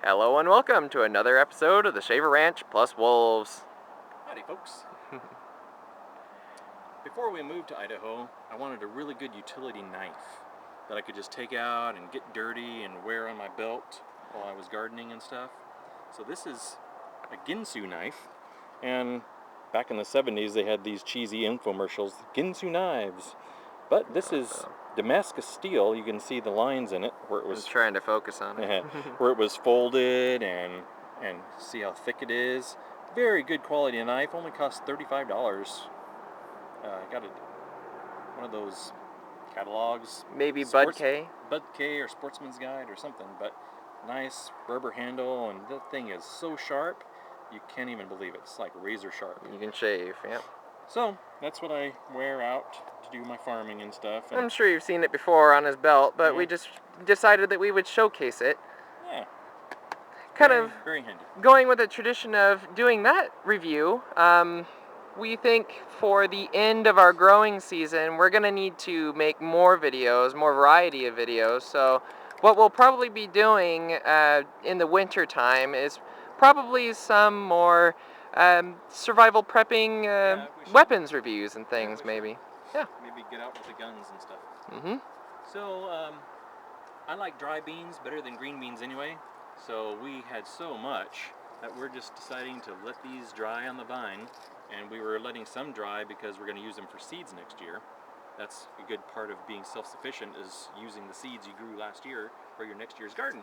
Hello and welcome to another episode of the Shaver Ranch Plus Wolves. Howdy, folks. Before we moved to Idaho, I wanted a really good utility knife that I could just take out and get dirty and wear on my belt while I was gardening and stuff. So this is a Ginsu knife, and back in the 70s they had these cheesy infomercials, Ginsu knives. But this is Damascus steel. You can see the lines in it where it I was was trying to focus on it. where it was folded, and see how thick it is. Very good quality knife. Only cost $35. I got one of those catalogs. Maybe Bud K? Bud K or Sportsman's Guide or something. But nice rubber handle, and that thing is so sharp you can't even believe it. It's like razor sharp. You can shave, yeah. So that's what I wear out to do my farming and stuff. And I'm sure you've seen it before on his belt, but Yeah. we just decided that we would showcase it. yeah, Kind very, of very handy. going with the tradition of doing that review. We think for the end of our growing season, we're going to need to make more videos, more variety of videos. So what we'll probably be doing in the winter time is probably some more survival prepping we should. weapons reviews and things, we should. maybe. Yeah. Maybe get out with the guns and stuff. Mm-hmm. So, I like dry beans better than green beans anyway. So we had so much that we're just deciding to let these dry on the vine. And we were letting some dry because we're going to use them for seeds next year. That's a good part of being self-sufficient, is using the seeds you grew last year for your next year's garden.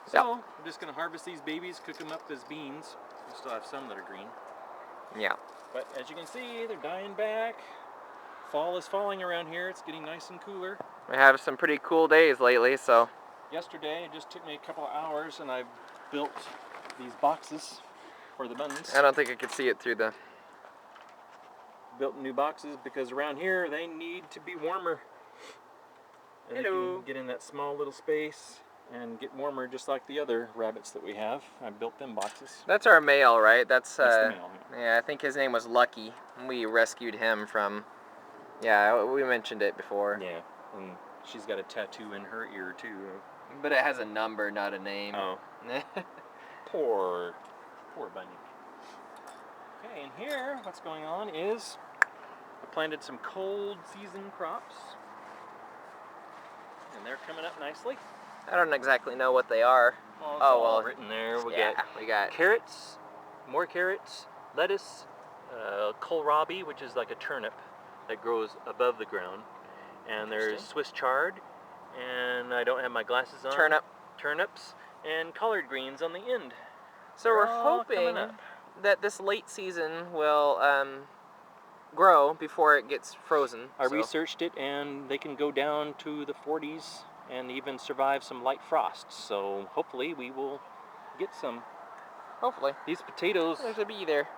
So I'm just going to harvest these babies, cook them up as beans. We still have some that are green. Yeah. But as you can see, they're dying back. Fall is falling around here. It's getting nice and cooler. We have some pretty cool days lately, so Yesterday, it just took me a couple of hours, and I built these boxes for the buttons. I don't think I could see it through the... Built new boxes because around here they need to be warmer. And they can get in that small little space and get warmer just like the other rabbits that we have. I built them boxes. That's our male, right? That's the male. yeah, I think his name was Lucky. We rescued him from, yeah, we mentioned it before. Yeah, and she's got a tattoo in her ear too. But it has a number, not a name. Oh. Poor bunny. Okay, and here what's going on is I planted some cold season crops, and they're coming up nicely. I don't exactly know what they are. Well, it's Oh, all well, written there. We got Carrots, more carrots, lettuce, kohlrabi, which is like a turnip that grows above the ground, and there's Interesting. Swiss chard, and I don't have my glasses on. Turnips, and collard greens on the end. So They're we're all coming hoping up. that this late season will grow before it gets frozen. I so. researched it, and they can go down to the 40s and even survive some light frosts. So hopefully we will get some. Hopefully. These potatoes. There's a bee there.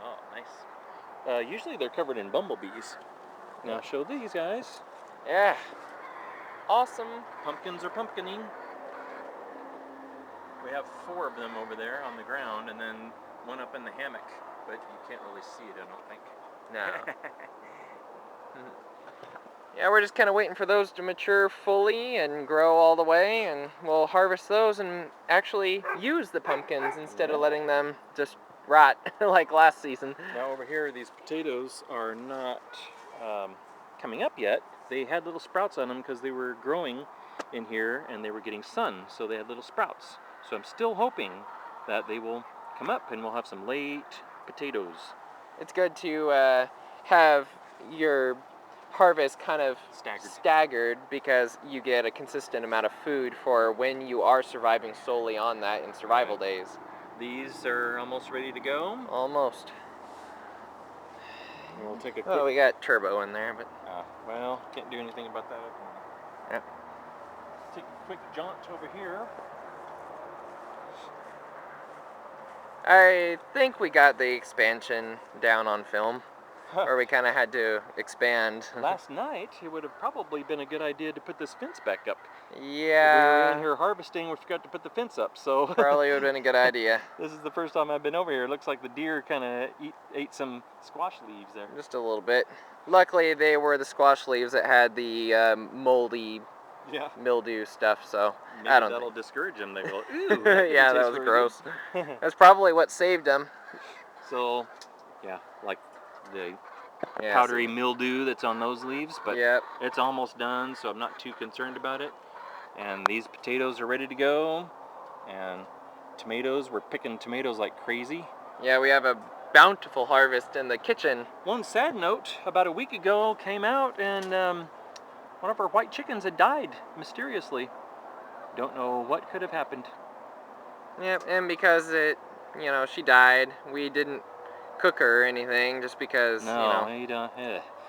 Oh, nice. Usually they're covered in bumblebees. Now show these guys. Yeah. Awesome. Pumpkins are pumpkining. We have 4 of them over there on the ground, and then one up in the hammock, but you can't really see it, I don't think. No. Yeah, we're just kind of waiting for those to mature fully and grow all the way, and we'll harvest those and actually use the pumpkins instead of letting them just rot like last season. Now over here, these potatoes are not coming up yet. They had little sprouts on them because they were growing in here and they were getting sun, so they had little sprouts. So I'm still hoping that they will come up and we'll have some late potatoes. It's good to have your harvest kind of staggered because you get a consistent amount of food for when you are surviving solely on that in survival days. These are almost ready to go. Almost. We'll take a quick... Oh, we got turbo in there, but... well, can't do anything about that. Yep. Take a quick jaunt over here. I think we got the expansion down on film, or we kind of had to expand. Last night, it would have probably been a good idea to put this fence back up. We were Yeah, in here harvesting, we forgot to put the fence up, so... probably would have been a good idea. This is the first time I've been over here. It looks like the deer kind of ate some squash leaves there. Just a little bit. Luckily, they were the squash leaves that had the moldy Yeah. mildew stuff. So Maybe I don't that'll think. discourage them. They go, ooh, that didn't Yeah, that taste was very gross. good." That's probably what saved them. So, yeah, like the Yeah, powdery see. mildew that's on those leaves, but Yep. it's almost done, so I'm not too concerned about it. And these potatoes are ready to go. And tomatoes, we're picking tomatoes like crazy. Yeah, we have a bountiful harvest in the kitchen. One sad note, about a week ago came out and one of our white chickens had died mysteriously. Don't know what could have happened. Yep, and because she died, we didn't cook her or anything, just because, No, you don't.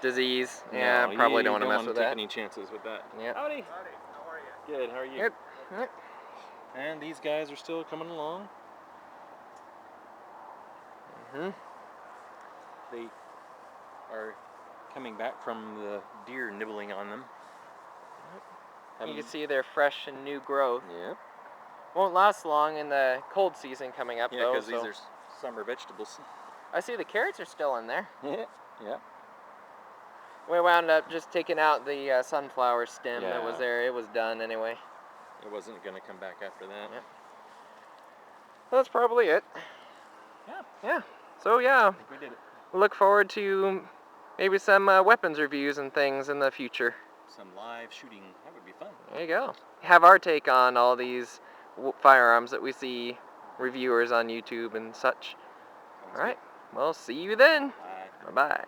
disease. No, Yeah, probably don't you want to mess with take that. any chances with that. Yep. Howdy. Good. How are you? Yep. Yep. And these guys are still coming along. Mhm. They are coming back from the deer nibbling on them. You can see they're fresh and new growth. Yep. Won't last long in the cold season coming up, Yeah, though. because So these are summer vegetables. I see the carrots are still in there. Yeah. Yeah. We wound up just taking out the sunflower stem that was Yeah. there. It was done anyway. It wasn't going to come back after that. Yep. That's probably it. Yeah. Yeah. So yeah, I think we did it. look forward to maybe some weapons reviews and things in the future. Some live shooting. That would be fun. There you go. Have our take on all these firearms that we see reviewers on YouTube and such. Sounds All right. Well, see you then. good. Bye. Bye-bye.